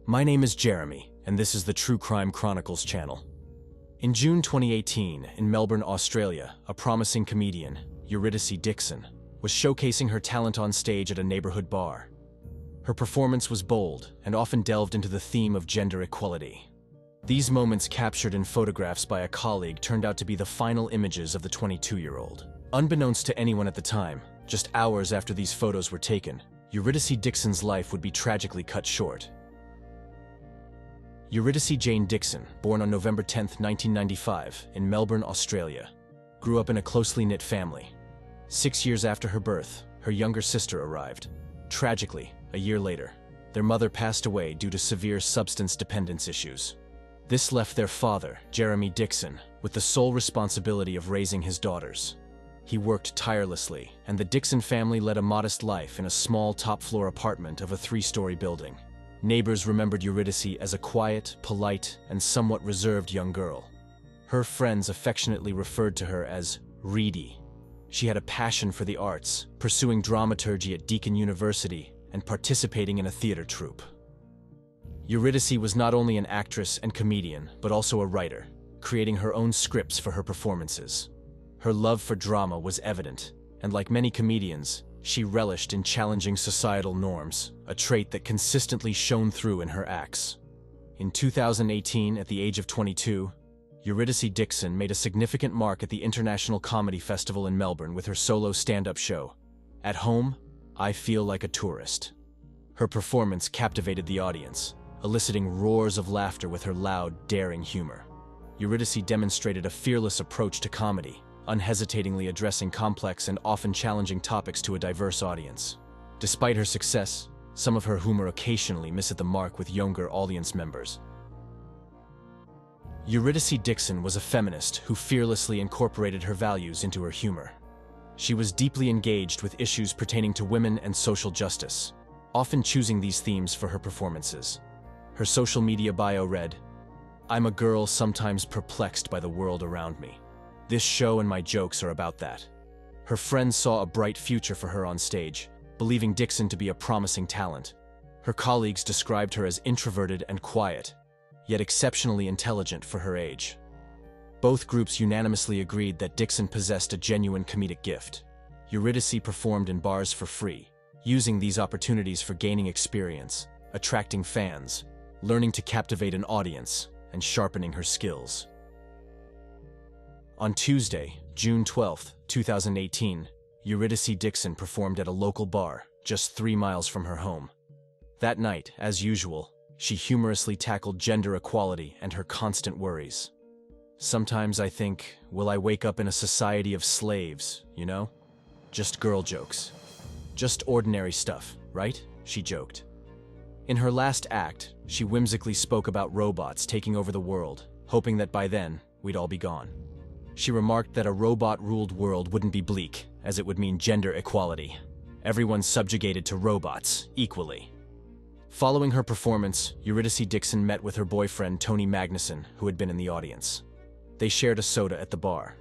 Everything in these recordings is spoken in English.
My name is Jeremy, and this is the True Crime Chronicles channel. In June 2018, in Melbourne, Australia, a promising comedian, Eurydice Dixon, was showcasing her talent on stage at a neighborhood bar. Her performance was bold and often delved into the theme of gender equality. These moments, captured in photographs by a colleague, turned out to be the final images of the 22-year-old. Unbeknownst to anyone at the time, just hours after these photos were taken, Eurydice Dixon's life would be tragically cut short. Eurydice Jane Dixon, born on November 10, 1995, in Melbourne, Australia, grew up in a closely knit family. 6 years after her birth, her younger sister arrived. Tragically, a year later, their mother passed away due to severe substance dependence issues. This left their father, Jeremy Dixon, with the sole responsibility of raising his daughters. He worked tirelessly, and the Dixon family led a modest life in a small top-floor apartment of a 3-story building. Neighbors remembered Eurydice as a quiet, polite, and somewhat reserved young girl. Her friends affectionately referred to her as Reedy. She had a passion for the arts, pursuing dramaturgy at Deakin University and participating in a theater troupe. Eurydice was not only an actress and comedian, but also a writer, creating her own scripts for her performances. Her love for drama was evident, and like many comedians, she relished in challenging societal norms, a trait that consistently shone through in her acts. In 2018, at the age of 22, Eurydice Dixon made a significant mark at the International Comedy Festival in Melbourne with her solo stand-up show, At Home, I Feel Like a Tourist. Her performance captivated the audience, eliciting roars of laughter with her loud, daring humor. Eurydice demonstrated a fearless approach to comedy, unhesitatingly addressing complex and often challenging topics to a diverse audience. Despite her success, some of her humor occasionally missed the mark with younger audience members. Eurydice Dixon was a feminist who fearlessly incorporated her values into her humor. She was deeply engaged with issues pertaining to women and social justice, often choosing these themes for her performances. Her social media bio read, "I'm a girl sometimes perplexed by the world around me. This show and my jokes are about that." Her friends saw a bright future for her on stage, believing Dixon to be a promising talent. Her colleagues described her as introverted and quiet, yet exceptionally intelligent for her age. Both groups unanimously agreed that Dixon possessed a genuine comedic gift. Eurydice performed in bars for free, using these opportunities for gaining experience, attracting fans, learning to captivate an audience, and sharpening her skills. On Tuesday, June 12, 2018, Eurydice Dixon performed at a local bar just 3 miles from her home. That night, as usual, she humorously tackled gender equality and her constant worries. "Sometimes I think, will I wake up in a society of slaves, you know? Just girl jokes. Just ordinary stuff, right?" she joked. In her last act, she whimsically spoke about robots taking over the world, hoping that by then, we'd all be gone. She remarked that a robot-ruled world wouldn't be bleak, as it would mean gender equality. Everyone's subjugated to robots, equally. Following her performance, Eurydice Dixon met with her boyfriend Tony Magnuson, who had been in the audience. They shared a soda at the bar.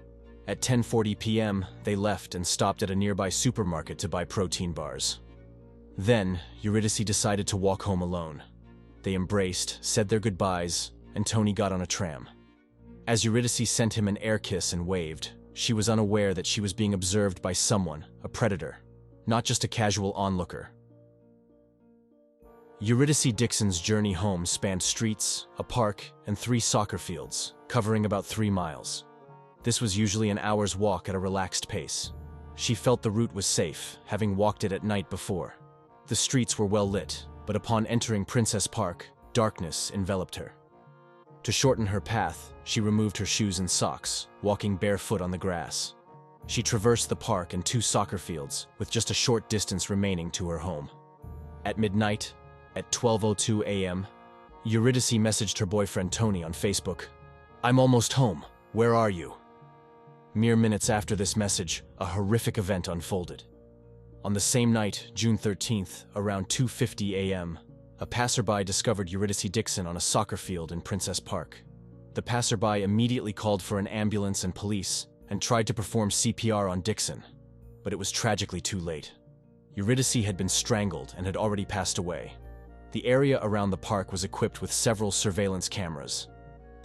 At 10:40 p.m., they left and stopped at a nearby supermarket to buy protein bars. Then, Eurydice decided to walk home alone. They embraced, said their goodbyes, and Tony got on a tram. As Eurydice sent him an air kiss and waved, she was unaware that she was being observed by someone, a predator, not just a casual onlooker. Eurydice Dixon's journey home spanned streets, a park, and 3 soccer fields, covering about 3 miles. This was usually an hour's walk at a relaxed pace. She felt the route was safe, having walked it at night before. The streets were well lit, but upon entering Princess Park, darkness enveloped her. To shorten her path, she removed her shoes and socks, walking barefoot on the grass. She traversed the park and 2 soccer fields, with just a short distance remaining to her home. At midnight, at 12:02 a.m., Eurydice messaged her boyfriend Tony on Facebook, "I'm almost home. Where are you?" Mere minutes after this message, a horrific event unfolded. On the same night, June 13th, around 2:50 a.m., a passerby discovered Eurydice Dixon on a soccer field in Princess Park. The passerby immediately called for an ambulance and police and tried to perform CPR on Dixon, but it was tragically too late. Eurydice had been strangled and had already passed away. The area around the park was equipped with several surveillance cameras.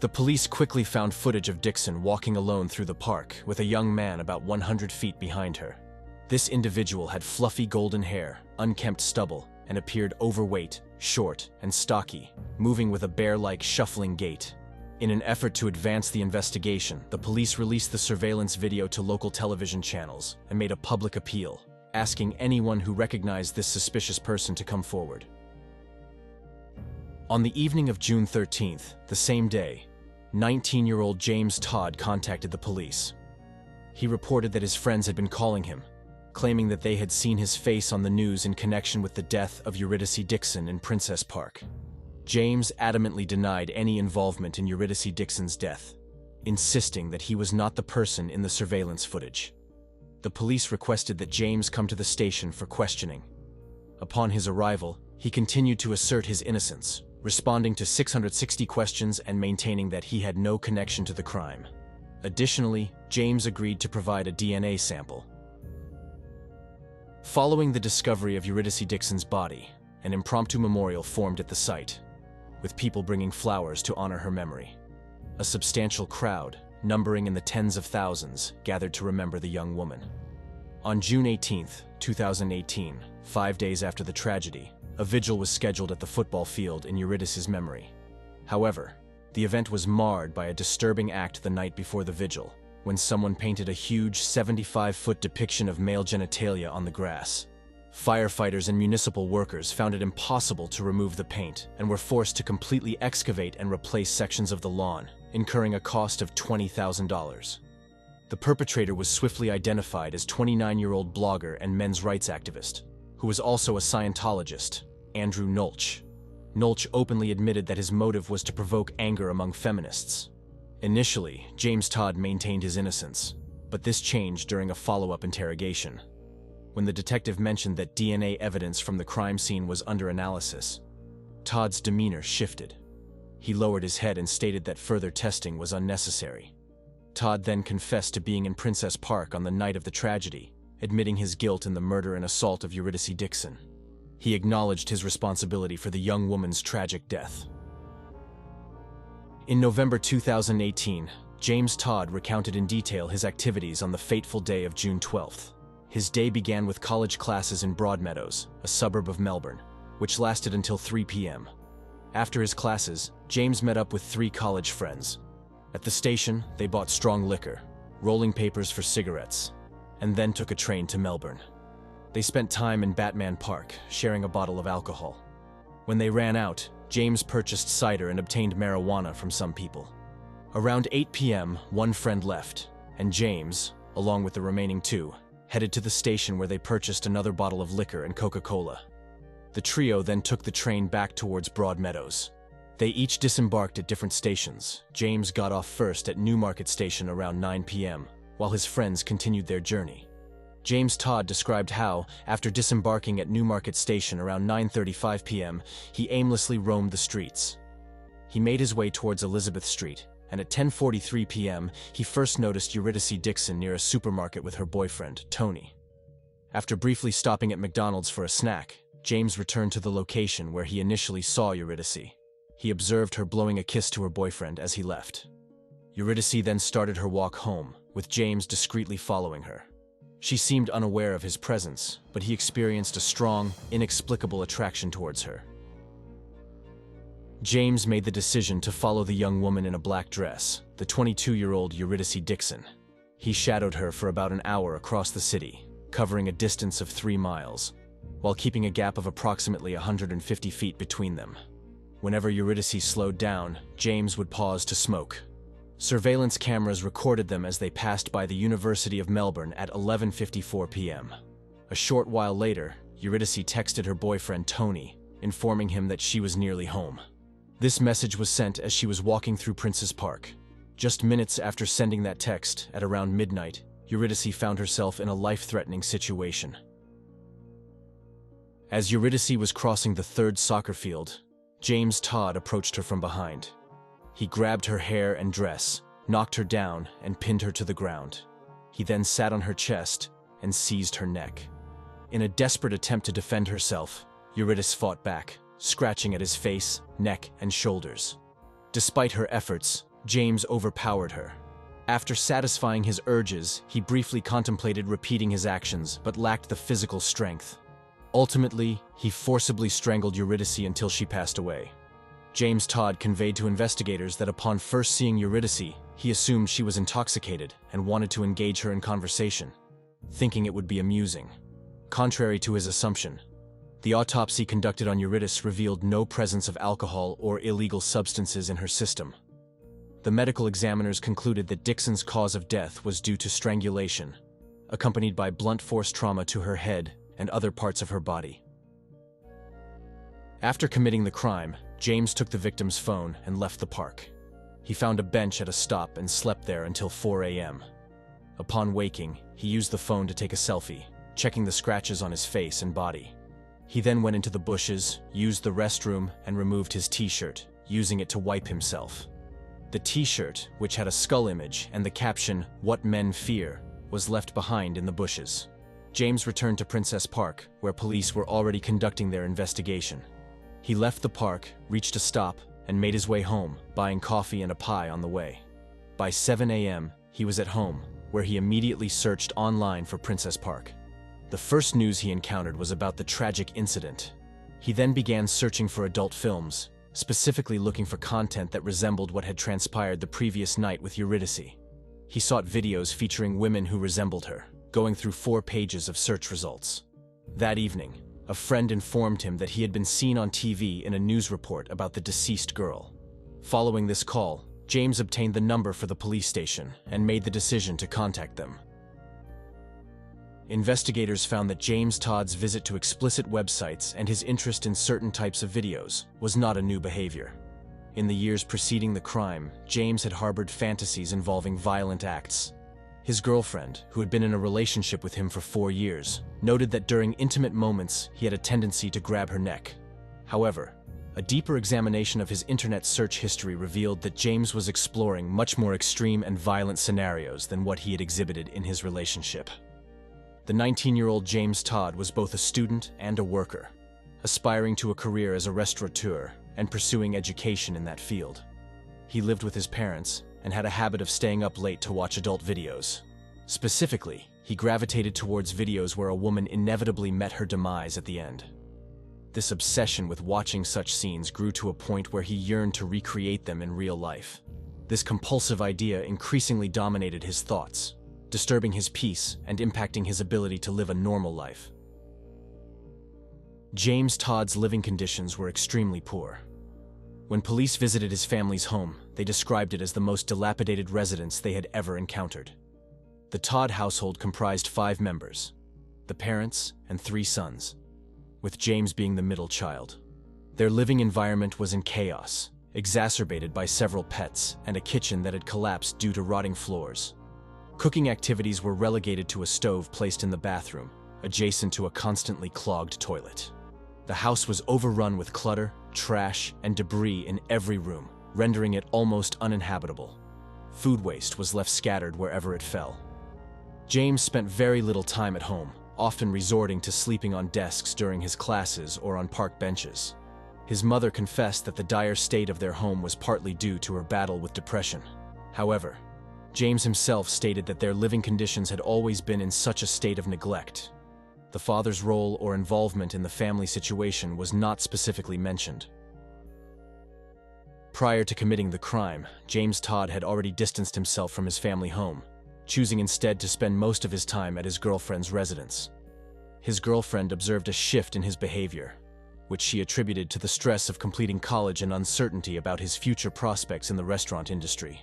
The police quickly found footage of Dixon walking alone through the park with a young man about 100 feet behind her. This individual had fluffy golden hair, unkempt stubble, and appeared overweight, short, and stocky, moving with a bear-like shuffling gait. In an effort to advance the investigation, the police released the surveillance video to local television channels and made a public appeal, asking anyone who recognized this suspicious person to come forward. On the evening of June 13th, the same day, 19-year-old James Todd contacted the police. He reported that his friends had been calling him, claiming that they had seen his face on the news in connection with the death of Eurydice Dixon in Princess Park. James adamantly denied any involvement in Eurydice Dixon's death, insisting that he was not the person in the surveillance footage. The police requested that James come to the station for questioning. Upon his arrival, he continued to assert his innocence, responding to 660 questions and maintaining that he had no connection to the crime. Additionally, James agreed to provide a DNA sample. Following the discovery of Eurydice Dixon's body, an impromptu memorial formed at the site, with people bringing flowers to honor her memory. A substantial crowd, numbering in the tens of thousands, gathered to remember the young woman. On June 18, 2018, 5 days after the tragedy, a vigil was scheduled at the football field in Eurydice's memory. However, the event was marred by a disturbing act the night before the vigil, when someone painted a huge 75-foot depiction of male genitalia on the grass. Firefighters and municipal workers found it impossible to remove the paint and were forced to completely excavate and replace sections of the lawn, incurring a cost of $20,000. The perpetrator was swiftly identified as 29-year-old blogger and men's rights activist, who was also a Scientologist, Andrew Nolch. Nolch openly admitted that his motive was to provoke anger among feminists. Initially, James Todd maintained his innocence, but this changed during a follow-up interrogation. When the detective mentioned that DNA evidence from the crime scene was under analysis, Todd's demeanor shifted. He lowered his head and stated that further testing was unnecessary. Todd then confessed to being in Princess Park on the night of the tragedy, admitting his guilt in the murder and assault of Eurydice Dixon. He acknowledged his responsibility for the young woman's tragic death. In November 2018, James Todd recounted in detail his activities on the fateful day of June 12th. His day began with college classes in Broadmeadows, a suburb of Melbourne, which lasted until 3 p.m. After his classes, James met up with 3 college friends. At the station, they bought strong liquor, rolling papers for cigarettes, and then took a train to Melbourne. They spent time in Batman Park, sharing a bottle of alcohol. When they ran out, James purchased cider and obtained marijuana from some people. Around 8 p.m., one friend left, and James, along with the remaining 2, headed to the station where they purchased another bottle of liquor and Coca-Cola. The trio then took the train back towards Broadmeadows. They each disembarked at different stations. James got off first at Newmarket Station around 9 p.m., while his friends continued their journey. James Todd described how, after disembarking at Newmarket Station around 9:35 p.m., he aimlessly roamed the streets. He made his way towards Elizabeth Street, and at 10:43 p.m., he first noticed Eurydice Dixon near a supermarket with her boyfriend, Tony. After briefly stopping at McDonald's for a snack, James returned to the location where he initially saw Eurydice. He observed her blowing a kiss to her boyfriend as he left. Eurydice then started her walk home, with James discreetly following her. She seemed unaware of his presence, but he experienced a strong, inexplicable attraction towards her. James made the decision to follow the young woman in a black dress, the 22-year-old Eurydice Dixon. He shadowed her for about an hour across the city, covering a distance of 3 miles, while keeping a gap of approximately 150 feet between them. Whenever Eurydice slowed down, James would pause to smoke. Surveillance cameras recorded them as they passed by the University of Melbourne at 11:54 p.m. A short while later, Eurydice texted her boyfriend Tony, informing him that she was nearly home. This message was sent as she was walking through Princess Park. Just minutes after sending that text, at around midnight, Eurydice found herself in a life-threatening situation. As Eurydice was crossing the 3rd soccer field, James Todd approached her from behind. He grabbed her hair and dress, knocked her down, and pinned her to the ground. He then sat on her chest and seized her neck. In a desperate attempt to defend herself, Eurydice fought back, scratching at his face, neck, and shoulders. Despite her efforts, James overpowered her. After satisfying his urges, he briefly contemplated repeating his actions, but lacked the physical strength. Ultimately, he forcibly strangled Eurydice until she passed away. James Todd conveyed to investigators that upon first seeing Eurydice, he assumed she was intoxicated and wanted to engage her in conversation, thinking it would be amusing. Contrary to his assumption, the autopsy conducted on Eurydice revealed no presence of alcohol or illegal substances in her system. The medical examiners concluded that Dixon's cause of death was due to strangulation, accompanied by blunt force trauma to her head and other parts of her body. After committing the crime, James took the victim's phone and left the park. He found a bench at a stop and slept there until 4 a.m. Upon waking, he used the phone to take a selfie, checking the scratches on his face and body. He then went into the bushes, used the restroom, and removed his t-shirt, using it to wipe himself. The t-shirt, which had a skull image and the caption, "What Men Fear," was left behind in the bushes. James returned to Princess Park, where police were already conducting their investigation. He left the park, reached a stop, and made his way home, buying coffee and a pie on the way. By 7 a.m., he was at home, where he immediately searched online for Princess Park. The first news he encountered was about the tragic incident. He then began searching for adult films, specifically looking for content that resembled what had transpired the previous night with Eurydice. He sought videos featuring women who resembled her, going through 4 pages of search results. That evening, a friend informed him that he had been seen on TV in a news report about the deceased girl. Following this call, James obtained the number for the police station and made the decision to contact them. Investigators found that James Todd's visit to explicit websites and his interest in certain types of videos was not a new behavior. In the years preceding the crime, James had harbored fantasies involving violent acts. His girlfriend, who had been in a relationship with him for 4 years, noted that during intimate moments he had a tendency to grab her neck. However, a deeper examination of his internet search history revealed that James was exploring much more extreme and violent scenarios than what he had exhibited in his relationship. The 19-year-old James Todd was both a student and a worker, aspiring to a career as a restaurateur and pursuing education in that field. He lived with his parents and had a habit of staying up late to watch adult videos. Specifically, he gravitated towards videos where a woman inevitably met her demise at the end. This obsession with watching such scenes grew to a point where he yearned to recreate them in real life. This compulsive idea increasingly dominated his thoughts, disturbing his peace and impacting his ability to live a normal life. James Todd's living conditions were extremely poor. When police visited his family's home, they described it as the most dilapidated residence they had ever encountered. The Todd household comprised 5 members, the parents and 3 sons, with James being the middle child. Their living environment was in chaos, exacerbated by several pets and a kitchen that had collapsed due to rotting floors. Cooking activities were relegated to a stove placed in the bathroom, adjacent to a constantly clogged toilet. The house was overrun with clutter, trash, and debris in every room, rendering it almost uninhabitable. Food waste was left scattered wherever it fell. James spent very little time at home, often resorting to sleeping on desks during his classes or on park benches. His mother confessed that the dire state of their home was partly due to her battle with depression. However, James himself stated that their living conditions had always been in such a state of neglect. The father's role or involvement in the family situation was not specifically mentioned. Prior to committing the crime, James Todd had already distanced himself from his family home, choosing instead to spend most of his time at his girlfriend's residence. His girlfriend observed a shift in his behavior, which she attributed to the stress of completing college and uncertainty about his future prospects in the restaurant industry.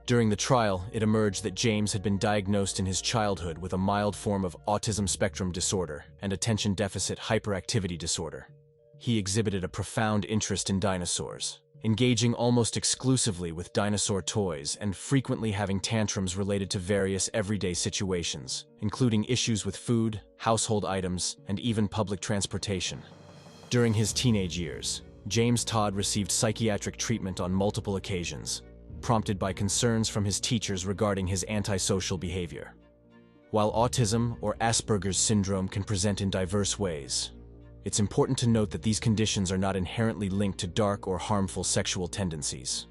During the trial, it emerged that James had been diagnosed in his childhood with a mild form of autism spectrum disorder and attention deficit hyperactivity disorder. He exhibited a profound interest in dinosaurs, engaging almost exclusively with dinosaur toys and frequently having tantrums related to various everyday situations, including issues with food, household items, and even public transportation. During his teenage years, James Todd received psychiatric treatment on multiple occasions, prompted by concerns from his teachers regarding his antisocial behavior. While autism or Asperger's syndrome can present in diverse ways, It's important to note that these conditions are not inherently linked to dark or harmful sexual tendencies.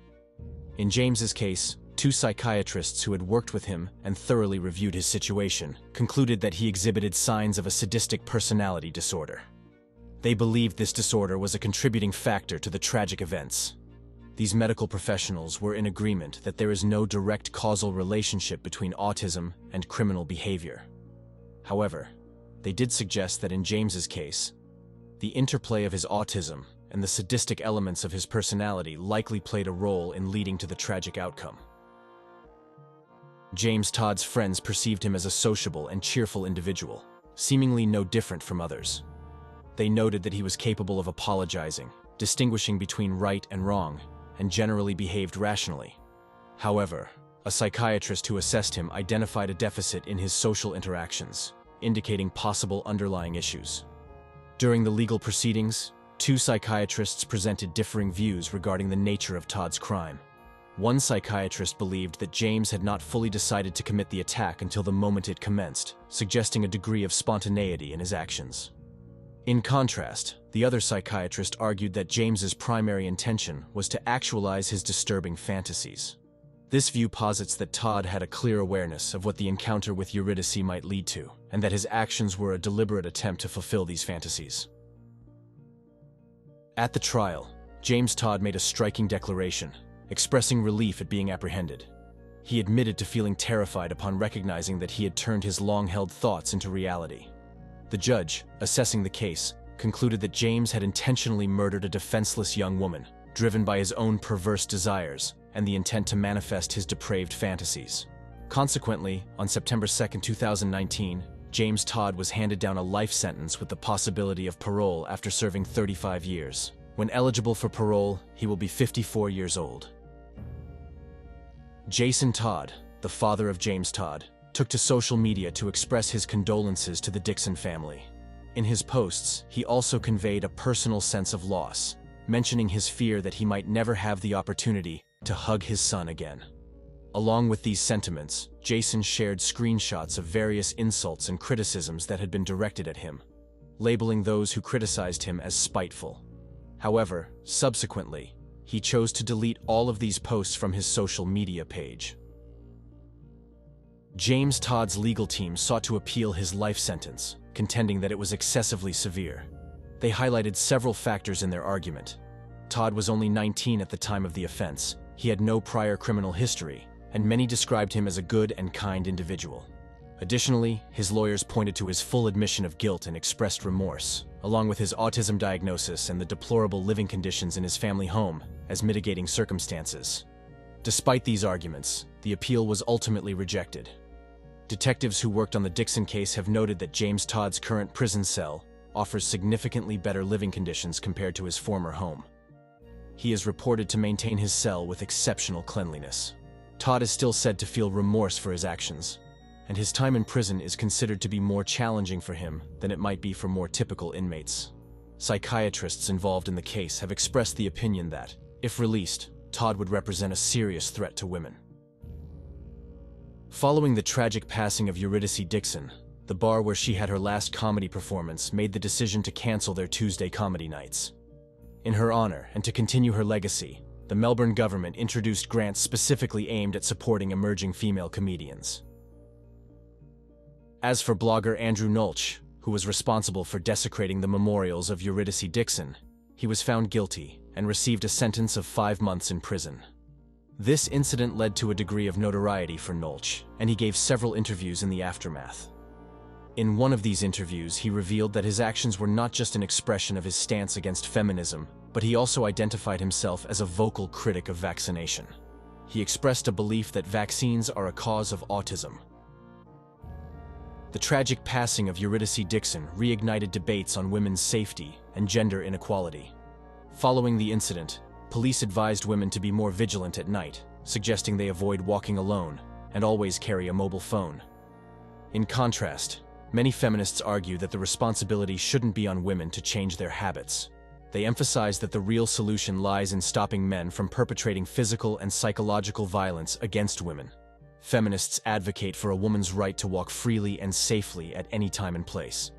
In James's case, two psychiatrists who had worked with him and thoroughly reviewed his situation concluded that he exhibited signs of a sadistic personality disorder. They believed this disorder was a contributing factor to the tragic events. These medical professionals were in agreement that there is no direct causal relationship between autism and criminal behavior. However, they did suggest that in James's case, the interplay of his autism and the sadistic elements of his personality likely played a role in leading to the tragic outcome. James Todd's friends perceived him as a sociable and cheerful individual, seemingly no different from others. They noted that he was capable of apologizing, distinguishing between right and wrong, and generally behaved rationally. However, a psychiatrist who assessed him identified a deficit in his social interactions, indicating possible underlying issues. During the legal proceedings, two psychiatrists presented differing views regarding the nature of Todd's crime. One psychiatrist believed that James had not fully decided to commit the attack until the moment it commenced, suggesting a degree of spontaneity in his actions. In contrast, the other psychiatrist argued that James's primary intention was to actualize his disturbing fantasies. This view posits that Todd had a clear awareness of what the encounter with Eurydice might lead to, and that his actions were a deliberate attempt to fulfill these fantasies. At the trial, James Todd made a striking declaration, expressing relief at being apprehended. He admitted to feeling terrified upon recognizing that he had turned his long-held thoughts into reality. The judge, assessing the case, concluded that James had intentionally murdered a defenseless young woman, driven by his own perverse desires and the intent to manifest his depraved fantasies. Consequently, on September 2, 2019, James Todd was handed down a life sentence with the possibility of parole after serving 35 years. When eligible for parole, he will be 54 years old. Jason Todd, the father of James Todd, took to social media to express his condolences to the Dixon family. In his posts, he also conveyed a personal sense of loss, mentioning his fear that he might never have the opportunity to hug his son again. Along with these sentiments, Jason shared screenshots of various insults and criticisms that had been directed at him, labeling those who criticized him as spiteful. However, subsequently, he chose to delete all of these posts from his social media page. James Todd's legal team sought to appeal his life sentence, contending that it was excessively severe. They highlighted several factors in their argument. Todd was only 19 at the time of the offense, he had no prior criminal history, and many described him as a good and kind individual. Additionally, his lawyers pointed to his full admission of guilt and expressed remorse, along with his autism diagnosis and the deplorable living conditions in his family home, as mitigating circumstances. Despite these arguments, the appeal was ultimately rejected. Detectives who worked on the Dixon case have noted that James Todd's current prison cell offers significantly better living conditions compared to his former home. He is reported to maintain his cell with exceptional cleanliness. Todd is still said to feel remorse for his actions, and his time in prison is considered to be more challenging for him than it might be for more typical inmates. Psychiatrists involved in the case have expressed the opinion that, if released, Todd would represent a serious threat to women. Following the tragic passing of Eurydice Dixon, the bar where she had her last comedy performance made the decision to cancel their Tuesday comedy nights. In her honor, and to continue her legacy, the Melbourne government introduced grants specifically aimed at supporting emerging female comedians. As for blogger Andrew Nolch, who was responsible for desecrating the memorials of Eurydice Dixon, he was found guilty and received a sentence of 5 months in prison. This incident led to a degree of notoriety for Nolch, and he gave several interviews in the aftermath. In one of these interviews, he revealed that his actions were not just an expression of his stance against feminism, but he also identified himself as a vocal critic of vaccination. He expressed a belief that vaccines are a cause of autism. The tragic passing of Eurydice Dixon reignited debates on women's safety and gender inequality. Following the incident, police advised women to be more vigilant at night, suggesting they avoid walking alone and always carry a mobile phone. In contrast, many feminists argue that the responsibility shouldn't be on women to change their habits. They emphasize that the real solution lies in stopping men from perpetrating physical and psychological violence against women. Feminists advocate for a woman's right to walk freely and safely at any time and place.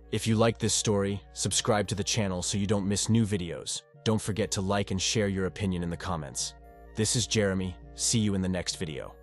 If you like this story, subscribe to the channel so you don't miss new videos. Don't forget to like and share your opinion in the comments. This is Jeremy. See you in the next video.